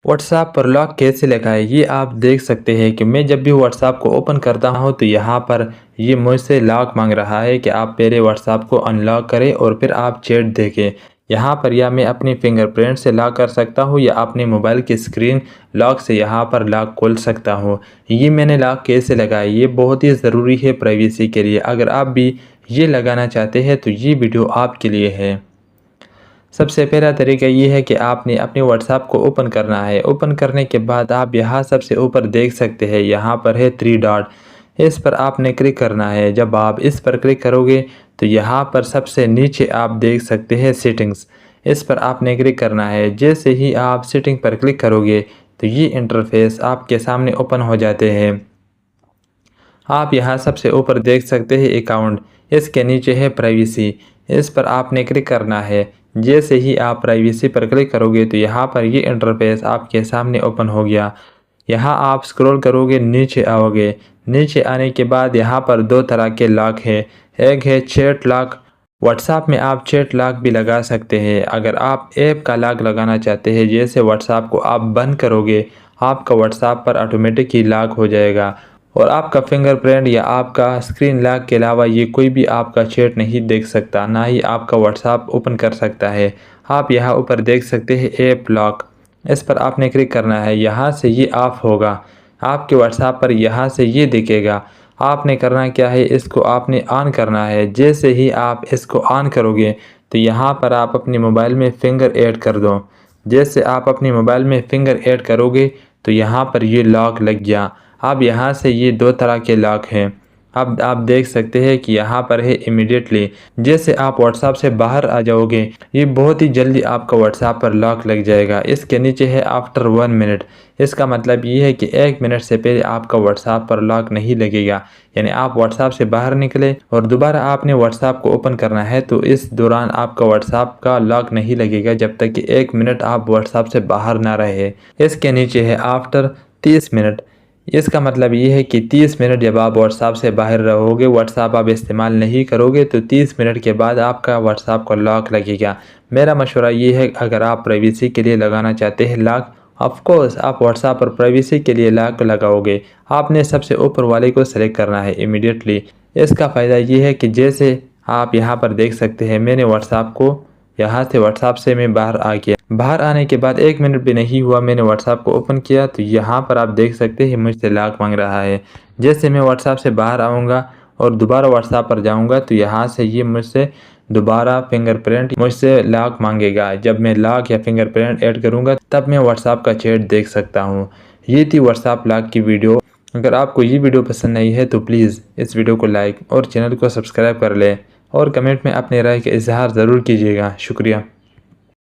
WhatsApp पर lock कैसे लगाएं, ये आप देख सकते हैं कि मैं जब भी व्हाट्सएप को ओपन करता हूं तो यहाँ पर ये मुझसे लॉक मांग रहा है कि आप पहले व्हाट्सएप को अनलॉक करें और फिर आप चैट देखें। यहाँ पर या मैं अपनी फिंगरप्रिंट से लॉक कर सकता हूँ या अपने मोबाइल की स्क्रीन लॉक से यहाँ पर लॉक खोल सकता हूँ। ये मैंने लॉक कैसे लगाया, ये बहुत ही ज़रूरी है प्राइवेसी के लिए। अगर आप भी ये लगाना चाहते हैं तो ये वीडियो आपके लिए है। सबसे पहला तरीका ये है कि आपने अपने व्हाट्सएप को ओपन करना है। ओपन करने के बाद आप यहाँ सबसे ऊपर देख सकते हैं, यहाँ पर है 3 डॉट, इस पर आपने क्लिक करना है। जब आप इस पर क्लिक करोगे तो यहाँ पर सबसे नीचे आप देख सकते हैं सेटिंग्स, इस पर आपने क्लिक करना है। जैसे ही आप सेटिंग पर क्लिक करोगे तो ये इंटरफेस आपके सामने ओपन हो जाते हैं। आप यहाँ सबसे ऊपर देख सकते हैं अकाउंट, इसके नीचे है प्राइवेसी, इस पर आपने क्लिक करना है। जैसे ही आप प्राइवेसी पर क्लिक करोगे तो यहाँ पर ये इंटरफेस आपके सामने ओपन हो गया। यहाँ आप स्क्रॉल करोगे, नीचे आओगे। नीचे आने के बाद यहाँ पर दो तरह के लॉक है। एक है चैट लॉक, व्हाट्सएप में आप चैट लॉक भी लगा सकते हैं। अगर आप ऐप का लॉक लगाना चाहते हैं, जैसे व्हाट्सएप को आप बंद करोगे आपका व्हाट्सएप पर ऑटोमेटिक ही लॉक हो जाएगा और आपका फिंगरप्रिंट या आपका स्क्रीन लॉक के अलावा ये कोई भी आपका चैट नहीं देख सकता, ना ही आपका व्हाट्सएप ओपन कर सकता है। आप यहाँ ऊपर देख सकते हैं ऐप लॉक, इस पर आपने क्लिक करना है। यहाँ से ये ऑफ होगा, आपके व्हाट्सएप पर यहाँ से ये दिखेगा। आपने करना क्या है, इसको आपने ऑन करना है। जैसे ही आप इसको ऑन करोगे तो यहाँ पर आप अपने मोबाइल में फिंगर ऐड कर दो। जैसे आप अपने मोबाइल में फिंगर ऐड करोगे तो यहाँ पर ये लॉक लग गया। अब यहाँ से ये दो तरह के लॉक हैं। अब आप देख सकते हैं कि यहाँ पर है इमीडिएटली। जैसे आप व्हाट्सएप से बाहर आ जाओगे ये बहुत ही जल्दी आपका व्हाट्सएप पर लॉक लग जाएगा। इसके नीचे है आफ्टर 1 मिनट, इसका मतलब ये है कि 1 मिनट से पहले आपका व्हाट्सएप पर लॉक नहीं लगेगा। यानी आप व्हाट्सएप से बाहर निकले और दोबारा आपने व्हाट्सएप को ओपन करना है तो इस दौरान आपका व्हाट्सएप का लॉक नहीं लगेगा जब तक कि 1 मिनट आप व्हाट्सएप से बाहर ना रहे। इसके नीचे है आफ्टर 30 मिनट, इसका मतलब ये है कि 30 मिनट जब आप व्हाट्सएप से बाहर रहोगे, व्हाट्सएप आप इस्तेमाल नहीं करोगे तो 30 मिनट के बाद आपका व्हाट्सएप को लॉक लगेगा। मेरा मशवरा ये है, अगर आप प्राइवेसी के लिए लगाना चाहते हैं लॉक, ऑफकोर्स आप व्हाट्सएप पर प्राइवेसी के लिए लॉक लगाओगे, आपने सबसे ऊपर वाले को सेलेक्ट करना है इमीडिएटली। इसका फ़ायदा ये है कि जैसे आप यहाँ पर देख सकते हैं, मैंने व्हाट्सएप को यहाँ से व्हाट्सएप से मैं बाहर आ गया। बाहर आने के बाद 1 मिनट भी नहीं हुआ, मैंने व्हाट्सएप को ओपन किया तो यहाँ पर आप देख सकते हैं मुझसे लॉक मांग रहा है। जैसे मैं व्हाट्सएप से बाहर आऊँगा और दोबारा व्हाट्सएप पर जाऊँगा तो यहाँ से ये मुझसे दोबारा फिंगरप्रिंट मुझसे लॉक मांगेगा। जब मैं लॉक या फिंगरप्रिंट ऐड करूँगा तब मैं व्हाट्सएप का चैट देख सकता हूँ। ये थी व्हाट्सएप लॉक की वीडियो। अगर आपको ये वीडियो पसंद आई है तो प्लीज़ इस वीडियो को लाइक और चैनल को सब्सक्राइब कर लें और कमेंट में अपनी राय का इजहार ज़रूर कीजिएगा। शुक्रिया।